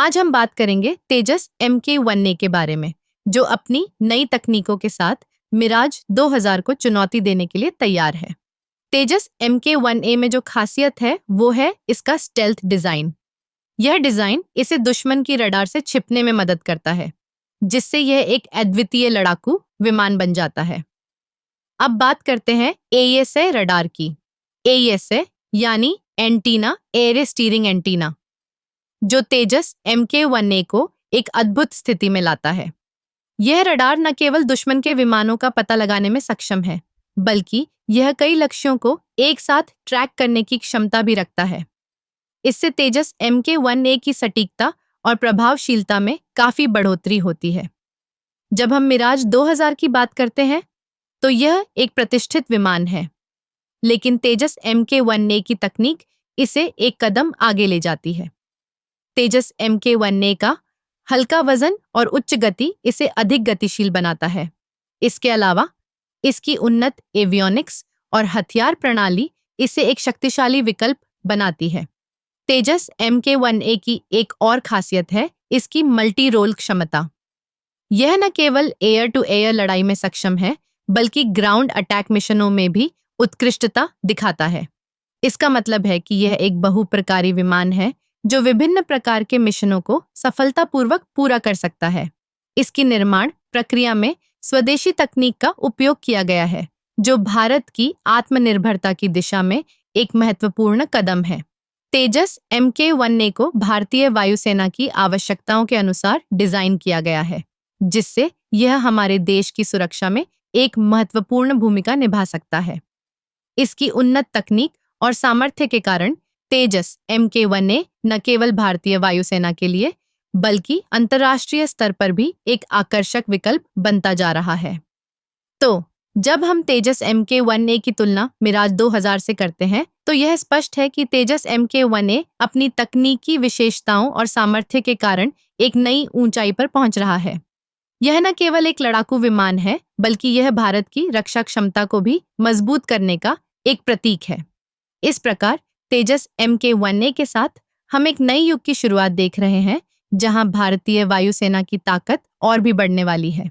आज हम बात करेंगे तेजस MK-1A के बारे में, जो अपनी नई तकनीकों के साथ मिराज 2000 को चुनौती देने के लिए तैयार है। तेजस MK-1A में जो खासियत है वो है इसका स्टेल्थ डिजाइन। यह डिजाइन इसे दुश्मन की रडार से छिपने में मदद करता है, जिससे यह एक अद्वितीय लड़ाकू विमान बन जाता है। अब बात करते हैं AESA रडार की। AESA यानी एंटीना एयर स्टीयरिंग एंटीना, जो तेजस MK-1A को एक अद्भुत स्थिति में लाता है। यह रडार न केवल दुश्मन के विमानों का पता लगाने में सक्षम है, बल्कि यह कई लक्ष्यों को एक साथ ट्रैक करने की क्षमता भी रखता है। इससे तेजस MK-1A की सटीकता और प्रभावशीलता में काफी बढ़ोतरी होती है। जब हम मिराज 2000 की बात करते हैं, तो यह एक प्रतिष्ठित विमान है, लेकिन तेजस MK-1A की तकनीक इसे एक कदम आगे ले जाती है। तेजस MK-1A का हल्का वजन और उच्च गति इसे अधिक गतिशील बनाता है। इसके अलावा इसकी उन्नत एवियोनिक्स और हथियार प्रणाली इसे एक शक्तिशाली विकल्प बनाती है। तेजस MK-1A की एक और खासियत है इसकी मल्टी रोल क्षमता। यह न केवल एयर टू एयर लड़ाई में सक्षम है, बल्कि ग्राउंड अटैक मिशनों में भी उत्कृष्टता दिखाता है। इसका मतलब है कि यह एक बहुप्रकारी विमान है जो विभिन्न प्रकार के मिशनों को सफलतापूर्वक पूरा कर सकता है। इसकी निर्माण प्रक्रिया में स्वदेशी तकनीक का उपयोग किया गया है, जो भारत की आत्मनिर्भरता की दिशा में एक महत्वपूर्ण कदम है। तेजस MK-1A को भारतीय वायुसेना की आवश्यकताओं के अनुसार डिजाइन किया गया है, जिससे यह हमारे देश की सुरक्षा में एक महत्वपूर्ण भूमिका निभा सकता है। इसकी उन्नत तकनीक और सामर्थ्य के कारण तेजस MK-1A न केवल भारतीय वायुसेना के लिए, बल्कि अंतर्राष्ट्रीय स्तर पर भी एक आकर्षक विकल्प बनता जा रहा है। तो जब हम तेजस MK-1A की तुलना मिराज 2000 से करते हैं, तो यह स्पष्ट है कि तेजस MK-1A अपनी तकनीकी विशेषताओं और सामर्थ्य के कारण एक नई ऊंचाई पर पहुंच रहा है। यह न केवल एक लड़ाकू विमान है, बल्कि यह भारत की रक्षा क्षमता को भी मजबूत करने का एक प्रतीक है। इस प्रकार तेजस MK-1A के साथ हम एक नई युग की शुरुआत देख रहे हैं, जहां भारतीय वायुसेना की ताकत और भी बढ़ने वाली है।